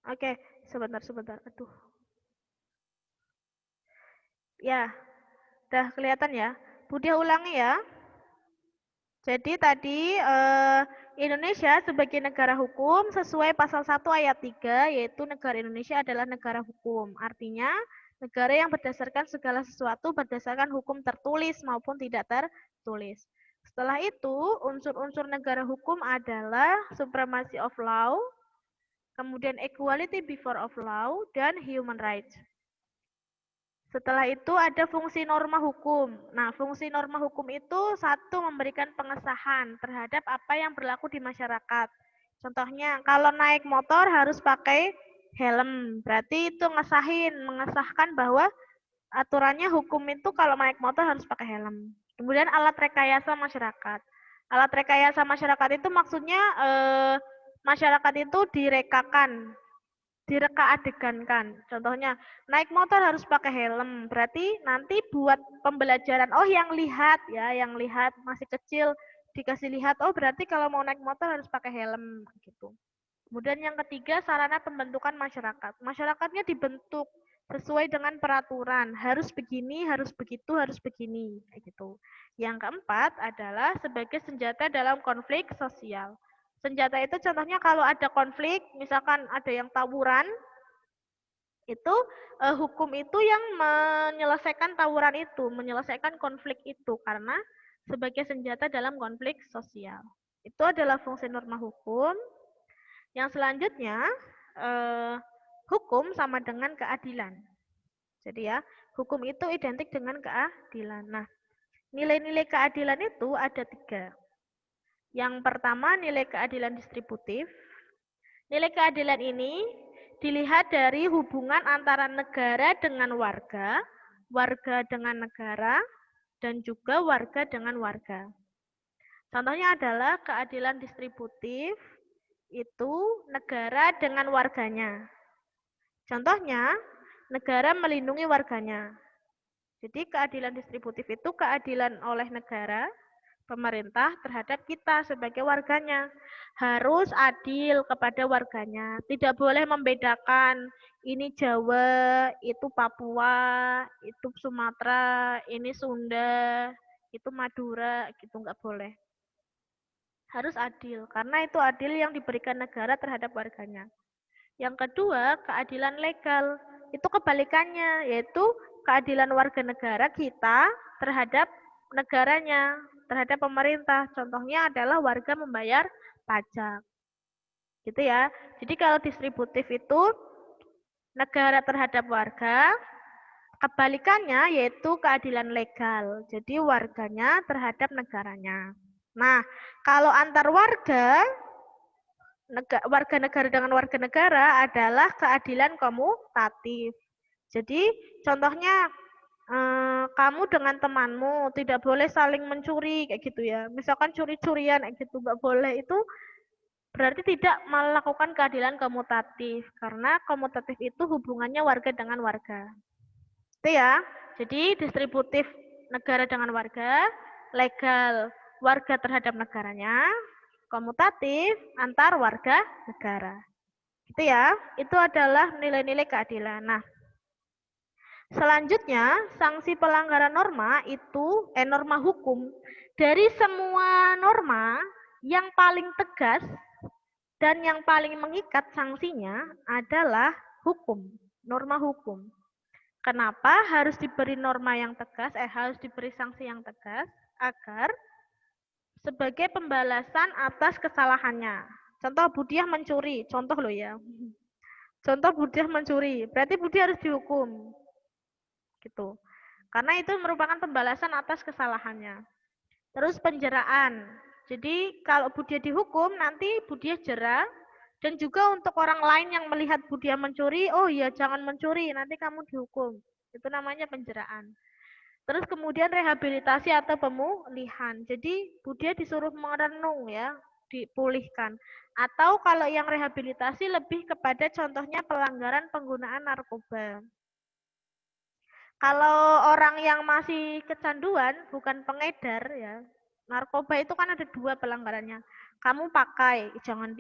Oke, sebentar. Aduh. Ya, udah kelihatan ya. Budia ulangi ya. Jadi tadi Indonesia sebagai negara hukum sesuai pasal 1 ayat 3, yaitu negara Indonesia adalah negara hukum. Artinya negara yang berdasarkan segala sesuatu berdasarkan hukum tertulis maupun tidak tertulis. Setelah itu, unsur-unsur negara hukum adalah supremacy of law, kemudian equality before of law, dan human rights. Setelah itu ada fungsi norma hukum. Nah, fungsi norma hukum itu satu, memberikan pengesahan terhadap apa yang berlaku di masyarakat. Contohnya, kalau naik motor harus pakai helm. Berarti itu mengesahkan bahwa aturannya hukum itu kalau naik motor harus pakai helm. Kemudian alat rekayasa masyarakat. Alat rekayasa masyarakat itu maksudnya masyarakat itu direka adegankan. Contohnya, naik motor harus pakai helm. Berarti nanti buat pembelajaran, oh yang lihat masih kecil dikasih lihat, oh berarti kalau mau naik motor harus pakai helm gitu. Kemudian yang ketiga, sarana pembentukan masyarakat. Masyarakatnya dibentuk sesuai dengan peraturan, harus begini, harus begitu, harus begini, kayak gitu. Yang keempat adalah sebagai senjata dalam konflik sosial. Senjata itu contohnya kalau ada konflik, misalkan ada yang tawuran, itu hukum itu yang menyelesaikan tawuran itu, menyelesaikan konflik itu karena sebagai senjata dalam konflik sosial. Itu adalah fungsi norma hukum. Yang selanjutnya, hukum sama dengan keadilan. Jadi ya, hukum itu identik dengan keadilan. Nah, nilai-nilai keadilan itu ada 3. Yang pertama, nilai keadilan distributif. Nilai keadilan ini dilihat dari hubungan antara negara dengan warga, warga dengan negara, dan juga warga dengan warga. Contohnya adalah keadilan distributif, itu negara dengan warganya. Contohnya, negara melindungi warganya. Jadi keadilan distributif itu keadilan oleh negara, pemerintah terhadap kita sebagai warganya. Harus adil kepada warganya. Tidak boleh membedakan ini Jawa, itu Papua, itu Sumatera, ini Sunda, itu Madura, gitu nggak boleh. Harus adil, karena itu adil yang diberikan negara terhadap warganya. Yang kedua, keadilan legal. Itu kebalikannya, yaitu keadilan warga negara kita terhadap negaranya, terhadap pemerintah. Contohnya adalah warga membayar pajak. Gitu ya. Jadi kalau distributif itu negara terhadap warga, kebalikannya yaitu keadilan legal. Jadi warganya terhadap negaranya. Nah, kalau antar warga negara dengan warga negara adalah keadilan komutatif. Jadi contohnya kamu dengan temanmu tidak boleh saling mencuri kayak gitu ya. Misalkan curi-curian kayak gitu nggak boleh, itu berarti tidak melakukan keadilan komutatif karena komutatif itu hubungannya warga dengan warga. Itu ya. Jadi distributif negara dengan warga, legal warga terhadap negaranya, komutatif antar warga negara. Gitu ya. Itu adalah nilai-nilai keadilan. Nah, selanjutnya sanksi pelanggaran norma itu norma hukum. Dari semua norma yang paling tegas dan yang paling mengikat sanksinya adalah hukum, norma hukum. Kenapa harus diberi norma yang tegas, harus diberi sanksi yang tegas? Agar sebagai pembalasan atas kesalahannya. Contoh Budiah mencuri, contoh loh ya. Contoh Budiah mencuri, berarti Budiah harus dihukum. Gitu. Karena itu merupakan pembalasan atas kesalahannya. Terus penjeraan. Jadi kalau Budiah dihukum, nanti Budiah jera. Dan juga untuk orang lain yang melihat Budiah mencuri, oh iya jangan mencuri, nanti kamu dihukum. Itu namanya penjeraan. Terus kemudian rehabilitasi atau pemulihan. Jadi Budiah disuruh merenung ya, dipulihkan. Atau kalau yang rehabilitasi lebih kepada contohnya pelanggaran penggunaan narkoba. Kalau orang yang masih kecanduan, bukan pengedar ya, narkoba itu kan ada 2 pelanggarannya. Kamu pakai, jangan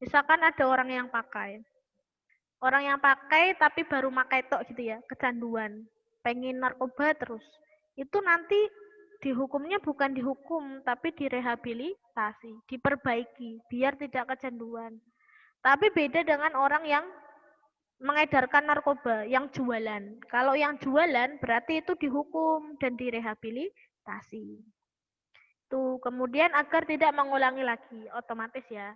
misalkan ada orang yang pakai. Orang yang pakai tapi baru pakai tok gitu ya, kecanduan, pengen narkoba terus. Itu nanti dihukumnya bukan dihukum, tapi direhabilitasi, diperbaiki, biar tidak kecanduan. Tapi beda dengan orang yang mengedarkan narkoba, yang jualan. Kalau yang jualan berarti itu dihukum dan direhabilitasi. Tuh, kemudian agar tidak mengulangi lagi, otomatis ya.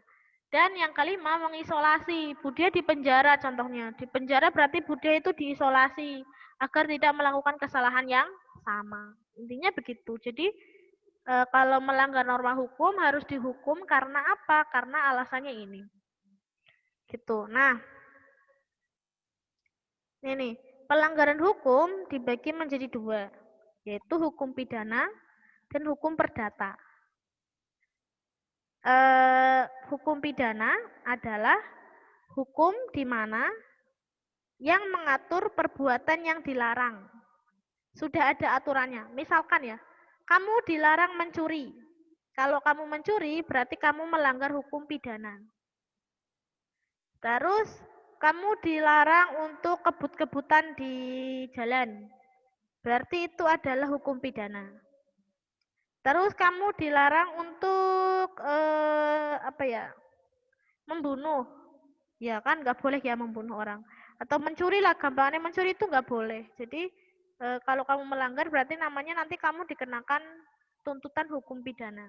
Dan yang kelima, mengisolasi. Budia di penjara contohnya. Di penjara berarti Budia itu diisolasi agar tidak melakukan kesalahan yang sama. Intinya begitu. Jadi kalau melanggar norma hukum harus dihukum karena apa? Karena alasannya ini. Gitu. Nah, ini pelanggaran hukum dibagi menjadi dua, yaitu hukum pidana dan hukum perdata. Hukum pidana adalah hukum di mana yang mengatur perbuatan yang dilarang. Sudah ada aturannya. Misalkan ya, kamu dilarang mencuri. Kalau kamu mencuri, berarti kamu melanggar hukum pidana. Terus, kamu dilarang untuk kebut-kebutan di jalan. Berarti itu adalah hukum pidana. Terus kamu dilarang untuk membunuh. Ya kan nggak boleh ya membunuh orang. Atau mencuri lah, gampangnya mencuri itu nggak boleh. Jadi kalau kamu melanggar berarti namanya nanti kamu dikenakan tuntutan hukum pidana.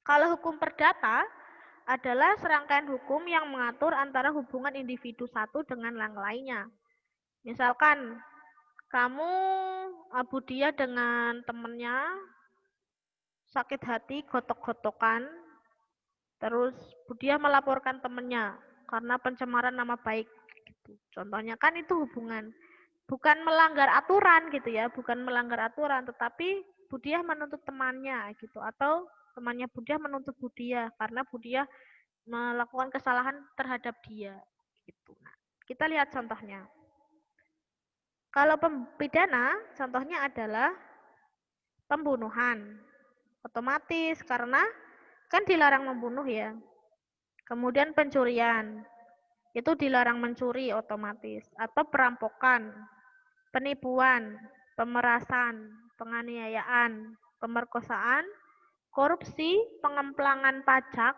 Kalau hukum perdata adalah serangkaian hukum yang mengatur antara hubungan individu satu dengan yang lainnya. Misalkan kamu Budia dengan temennya sakit hati, gotok-gotokan, terus Budia melaporkan temennya karena pencemaran nama baik. Gitu. Contohnya kan itu hubungan, bukan melanggar aturan gitu ya, bukan melanggar aturan, tetapi Budia menuntut temannya gitu, atau temannya Budia menuntut Budia karena Budia melakukan kesalahan terhadap dia. Gitu. Nah, kita lihat contohnya. Kalau pidana, contohnya adalah pembunuhan. Otomatis karena kan dilarang membunuh ya. Kemudian pencurian. Itu dilarang mencuri otomatis. Atau perampokan, penipuan, pemerasan, penganiayaan, pemerkosaan, korupsi, pengemplangan pajak,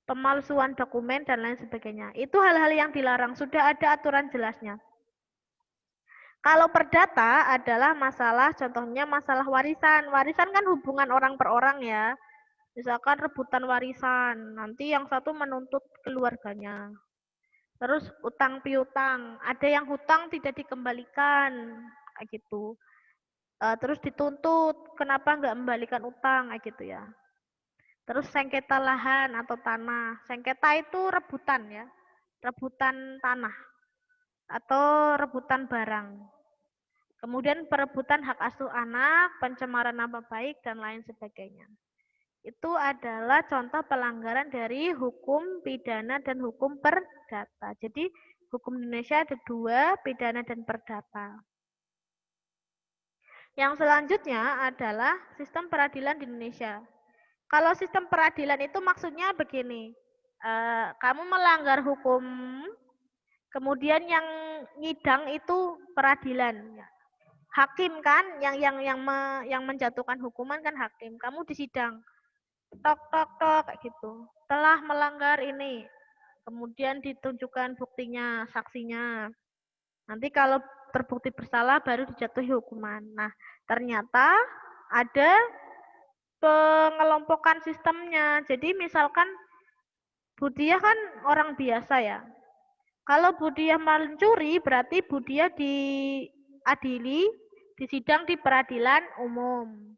pemalsuan dokumen, dan lain sebagainya. Itu hal-hal yang dilarang. Sudah ada aturan jelasnya. Kalau perdata adalah masalah, contohnya masalah warisan. Warisan kan hubungan orang per orang ya. Misalkan rebutan warisan, nanti yang satu menuntut keluarganya. Terus utang piutang, ada yang hutang tidak dikembalikan, kayak gitu. Terus dituntut, kenapa nggak membalikan utang, kayak gitu ya. Terus sengketa lahan atau tanah. Sengketa itu rebutan ya, rebutan tanah atau rebutan barang. Kemudian perebutan hak asuh anak, pencemaran nama baik, dan lain sebagainya. Itu adalah contoh pelanggaran dari hukum pidana dan hukum perdata. Jadi hukum Indonesia ada dua, pidana dan perdata. Yang selanjutnya adalah sistem peradilan di Indonesia. Kalau sistem peradilan itu maksudnya begini, kamu melanggar hukum, kemudian yang ngidang itu peradilan. Hakim kan yang menjatuhkan hukuman kan hakim. Kamu disidang, tok tok tok kayak gitu. Telah melanggar ini, kemudian ditunjukkan buktinya, saksinya. Nanti kalau terbukti bersalah baru dijatuhi hukuman. Nah, ternyata ada pengelompokan sistemnya. Jadi misalkan Budia kan orang biasa ya. Kalau Budia mencuri berarti Budia diadili, disidang di peradilan umum.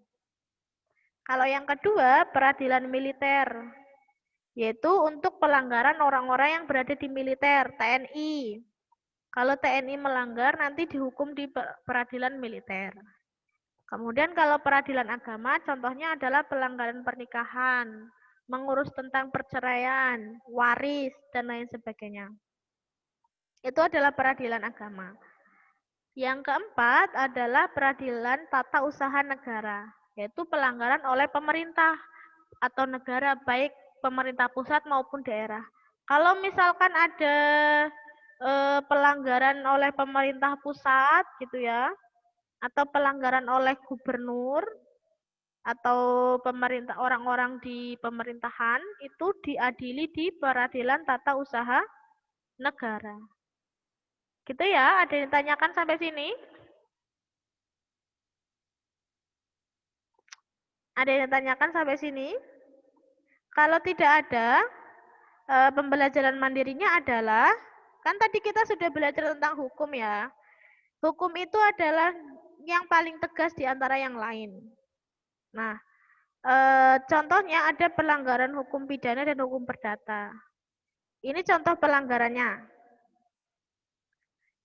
Kalau yang kedua, peradilan militer, yaitu untuk pelanggaran orang-orang yang berada di militer, TNI. Kalau TNI melanggar, nanti dihukum di peradilan militer. Kemudian kalau peradilan agama, contohnya adalah pelanggaran pernikahan, mengurus tentang perceraian, waris, dan lain sebagainya. Itu adalah peradilan agama. Yang keempat adalah peradilan tata usaha negara, yaitu pelanggaran oleh pemerintah atau negara, baik pemerintah pusat maupun daerah. Kalau misalkan ada pelanggaran oleh pemerintah pusat gitu ya, atau pelanggaran oleh gubernur atau pemerintah orang-orang di pemerintahan itu diadili di Peradilan Tata Usaha Negara. Gitu ya, ada yang tanyakan sampai sini? Ada yang tanyakan sampai sini? Kalau tidak ada, pembelajaran mandirinya adalah, kan tadi kita sudah belajar tentang hukum ya. Hukum itu adalah yang paling tegas di antara yang lain. Nah, contohnya ada pelanggaran hukum pidana dan hukum perdata. Ini contoh pelanggarannya.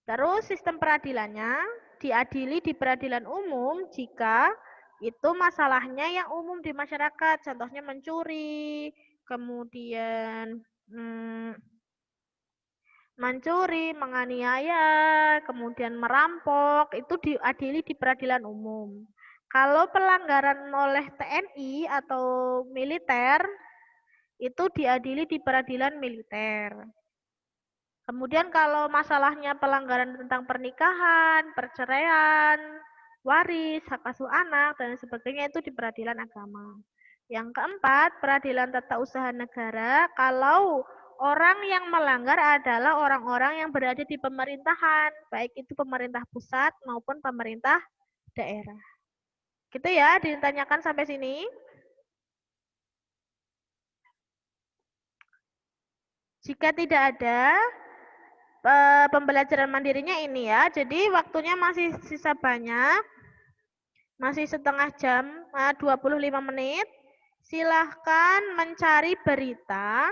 Terus sistem peradilannya diadili di peradilan umum jika itu masalahnya yang umum di masyarakat, contohnya mencuri, kemudian mencuri, menganiaya, kemudian merampok, itu diadili di peradilan umum. Kalau pelanggaran oleh TNI atau militer, itu diadili di peradilan militer. Kemudian kalau masalahnya pelanggaran tentang pernikahan, perceraian, waris, hak asuh anak, dan sebagainya itu di peradilan agama. Yang keempat, peradilan tata usaha negara, kalau orang yang melanggar adalah orang-orang yang berada di pemerintahan, baik itu pemerintah pusat maupun pemerintah daerah. Gitu ya, ditanyakan sampai sini. Jika tidak ada, pembelajaran mandirinya ini ya. Jadi waktunya masih sisa banyak. Masih setengah jam, 25 menit. Silahkan mencari berita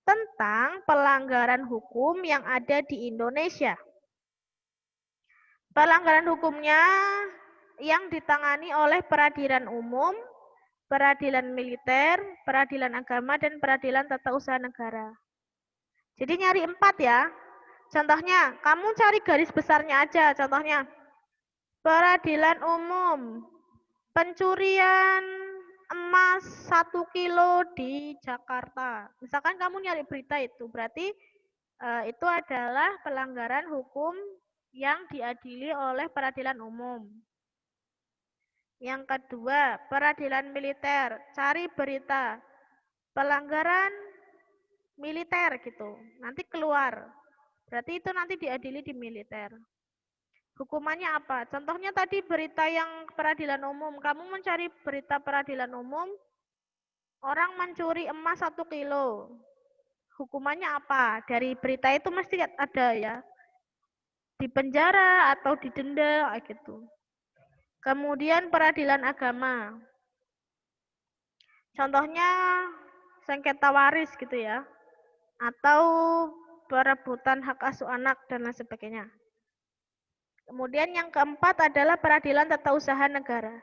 tentang pelanggaran hukum yang ada di Indonesia. Pelanggaran hukumnya yang ditangani oleh peradilan umum, peradilan militer, peradilan agama, dan peradilan tata usaha negara. Jadi nyari 4 ya. Contohnya, kamu cari garis besarnya aja. Contohnya, peradilan umum, pencurian emas 1 kilo di Jakarta. Misalkan kamu nyari berita itu, berarti itu adalah pelanggaran hukum yang diadili oleh peradilan umum. Yang kedua, peradilan militer. Cari berita pelanggaran militer gitu. Nanti keluar. Berarti itu nanti diadili di militer. Hukumannya apa? Contohnya tadi berita yang peradilan umum. Kamu mencari berita peradilan umum, orang mencuri emas 1 kilo. Hukumannya apa? Dari berita itu mesti ada ya. Di penjara atau didenda gitu. Kemudian peradilan agama. Contohnya sengketa waris gitu ya. Atau perebutan hak asuh anak dan lain sebagainya. Kemudian yang keempat adalah peradilan tata usaha negara.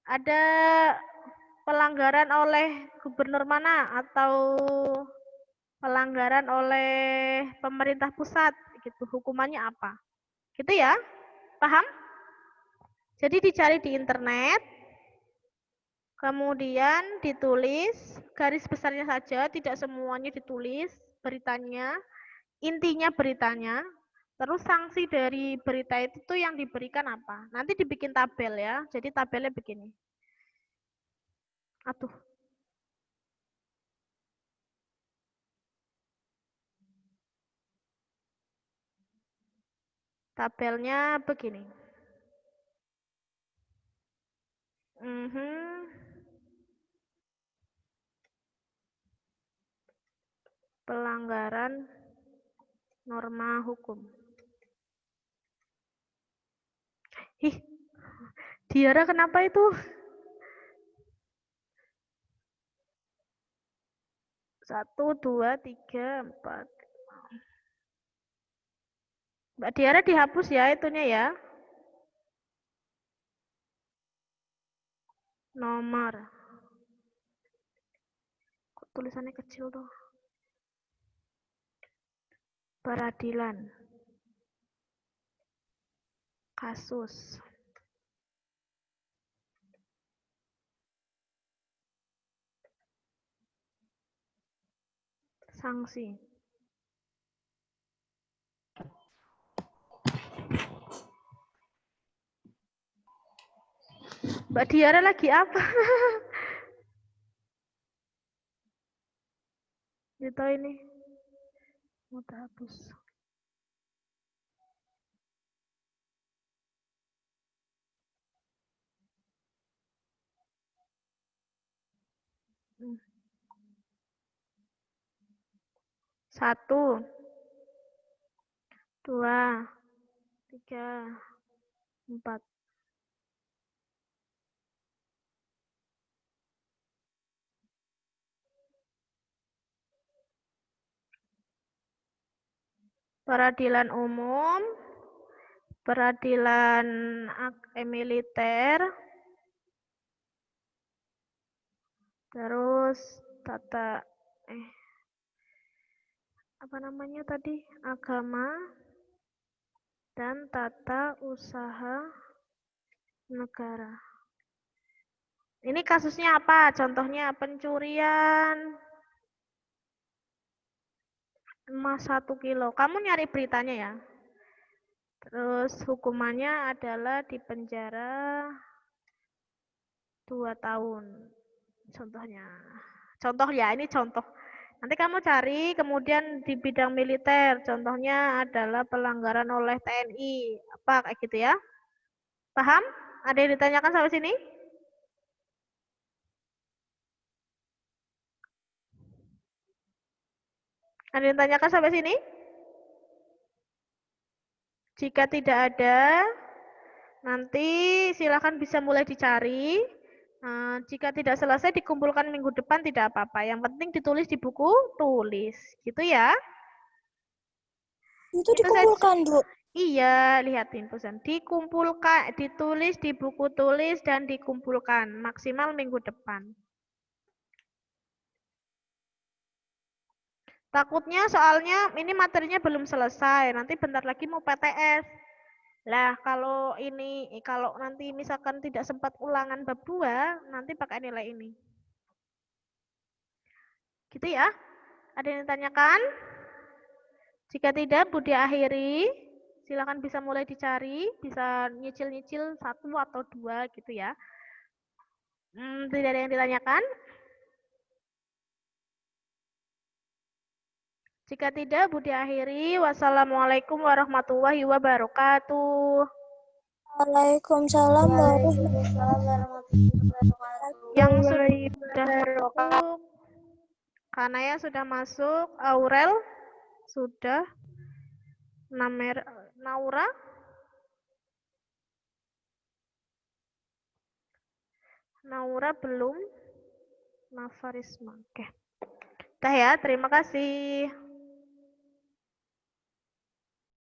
Ada pelanggaran oleh gubernur mana atau pelanggaran oleh pemerintah pusat gitu, hukumannya apa? Gitu ya? Paham? Jadi dicari di internet, kemudian ditulis, garis besarnya saja, tidak semuanya ditulis, beritanya, intinya beritanya, terus sanksi dari berita itu tuh yang diberikan apa. Nanti dibikin tabel ya, jadi tabelnya begini. Aduh. Tabelnya begini. Pelanggaran norma hukum. Ih, Diara kenapa itu? 1, 2, 3, 4. Mbak Diara dihapus ya itunya ya. Nomor. Kok tulisannya kecil tuh? Peradilan. Kasus. Sanksi. Mbak Diara lagi apa? Gitu ini. Mau hapus. Satu, dua, tiga, empat. Peradilan umum, peradilan militer, terus tata apa namanya tadi, agama, dan tata usaha negara. Ini kasusnya apa? Contohnya pencurian emas 1 kilo. Kamu nyari beritanya ya. Terus hukumannya adalah di penjara 2 tahun. Contohnya. Contoh ya, ini contoh. Nanti kamu cari, kemudian di bidang militer, contohnya adalah pelanggaran oleh TNI. Apa kayak gitu ya? Paham? Ada yang ditanyakan sampai sini? Ada yang ditanyakan sampai sini? Jika tidak ada, nanti silakan bisa mulai dicari. Jika tidak selesai dikumpulkan minggu depan tidak apa-apa. Yang penting ditulis di buku tulis, gitu ya. Itu dikumpulkan, Bu. Iya, lihatin pesan. Dikumpulkan, ditulis di buku tulis dan dikumpulkan maksimal minggu depan. Takutnya soalnya ini materinya belum selesai. Nanti bentar lagi mau PTS. Lah, kalau nanti misalkan tidak sempat ulangan bab 2, nanti pakai nilai ini. Gitu ya? Ada yang ditanyakan? Jika tidak, Bu diakhiri. Silakan bisa mulai dicari, bisa nyicil-nyicil 1 atau 2 gitu ya. Tidak ada yang ditanyakan? Jika tidak, Bu diakhiri. Wassalamualaikum warahmatullahi wabarakatuh. Waalaikumsalam warahmatullahi wabarakatuh. Yang sudah masuk, Kanaya sudah masuk, Aurel sudah, Naura, Naura belum, Nafarisma. Oke. Dah ya, terima kasih.